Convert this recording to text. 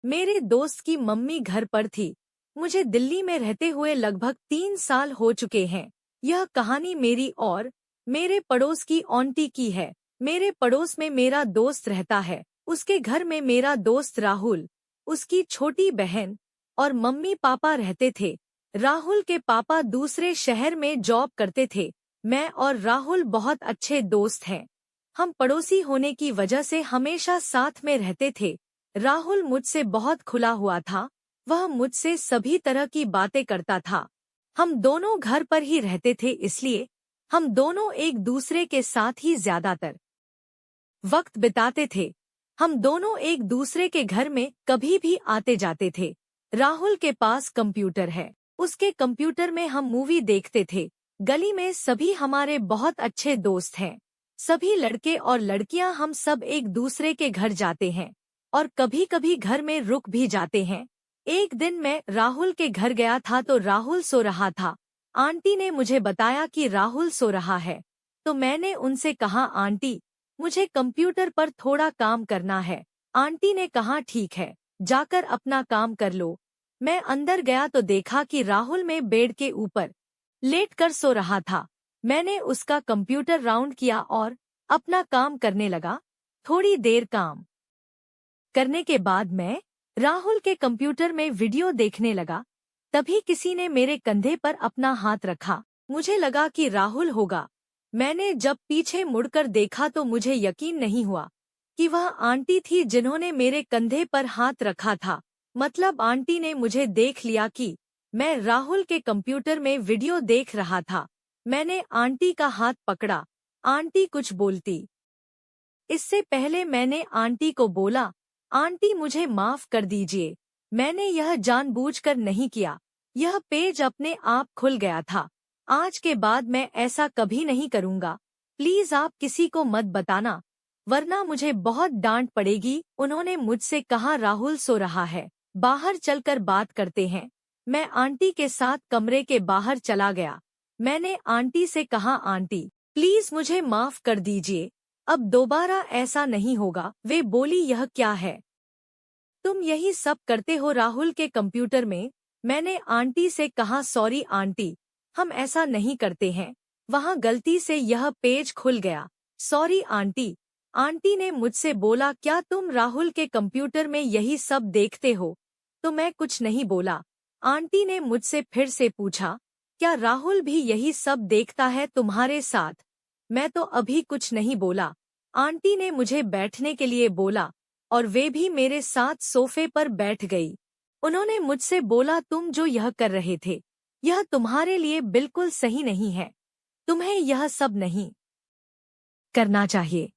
मेरे दोस्त की मम्मी घर पर थी। मुझे दिल्ली में रहते हुए लगभग 3 साल हो चुके हैं। यह कहानी मेरी और मेरे पड़ोस की आंटी की है। मेरे पड़ोस में मेरा दोस्त रहता है। उसके घर में मेरा दोस्त राहुल, उसकी छोटी बहन और मम्मी पापा रहते थे। राहुल के पापा दूसरे शहर में जॉब करते थे। मैं और राहुल बहुत अच्छे दोस्त हैं। हम पड़ोसी होने की वजह से हमेशा साथ में रहते थे। राहुल मुझसे बहुत खुला हुआ था। वह मुझसे सभी तरह की बातें करता था। हम दोनों घर पर ही रहते थे, इसलिए हम दोनों एक दूसरे के साथ ही ज्यादातर वक्त बिताते थे। हम दोनों एक दूसरे के घर में कभी भी आते जाते थे। राहुल के पास कंप्यूटर है। उसके कंप्यूटर में हम मूवी देखते थे। गली में सभी हमारे बहुत अच्छे दोस्त हैं। सभी लड़के और लड़कियां हम सब एक दूसरे के घर जाते हैं और कभी कभी घर में रुक भी जाते हैं। एक दिन मैं राहुल के घर गया था तो राहुल सो रहा था। आंटी ने मुझे बताया कि राहुल सो रहा है, तो मैंने उनसे कहा, आंटी मुझे कंप्यूटर पर थोड़ा काम करना है। आंटी ने कहा, ठीक है, जाकर अपना काम कर लो। मैं अंदर गया तो देखा कि राहुल में बेड के ऊपर लेटकर सो रहा था। मैंने उसका कंप्यूटर राउंड किया और अपना काम करने लगा। थोड़ी देर काम करने के बाद मैं राहुल के कंप्यूटर में वीडियो देखने लगा। तभी किसी ने मेरे कंधे पर अपना हाथ रखा। मुझे लगा कि राहुल होगा। मैंने जब पीछे मुड़कर देखा तो मुझे यकीन नहीं हुआ कि वह आंटी थी जिन्होंने मेरे कंधे पर हाथ रखा था। मतलब आंटी ने मुझे देख लिया कि मैं राहुल के कंप्यूटर में वीडियो देख रहा था। मैंने आंटी का हाथ पकड़ा। आंटी कुछ बोलती इससे पहले मैंने आंटी को बोला, आंटी मुझे माफ कर दीजिए, मैंने यह जानबूझकर नहीं किया। यह पेज अपने आप खुल गया था। आज के बाद मैं ऐसा कभी नहीं करूँगा। प्लीज आप किसी को मत बताना, वरना मुझे बहुत डांट पड़ेगी। उन्होंने मुझसे कहा, राहुल सो रहा है, बाहर चलकर बात करते हैं। मैं आंटी के साथ कमरे के बाहर चला गया। मैंने आंटी से कहा, आंटी प्लीज मुझे माफ कर दीजिए, अब दोबारा ऐसा नहीं होगा। वे बोली, यह क्या है, तुम यही सब करते हो राहुल के कंप्यूटर में? मैंने आंटी से कहा, सॉरी आंटी, हम ऐसा नहीं करते हैं, वहाँ गलती से यह पेज खुल गया। Sorry aunty. आंटी ने मुझसे बोला, क्या तुम राहुल के कंप्यूटर में यही सब देखते हो? तो मैं कुछ नहीं बोला। आंटी ने मुझसे फिर से पूछा, क्या राहुल भी यही सब देखता है तुम्हारे साथ? मैं तो अभी कुछ नहीं बोला। आंटी ने मुझे बैठने के लिए बोला और वे भी मेरे साथ सोफे पर बैठ गई। उन्होंने मुझसे बोला, तुम जो यह कर रहे थे, यह तुम्हारे लिए बिल्कुल सही नहीं है। तुम्हें यह सब नहीं करना चाहिए।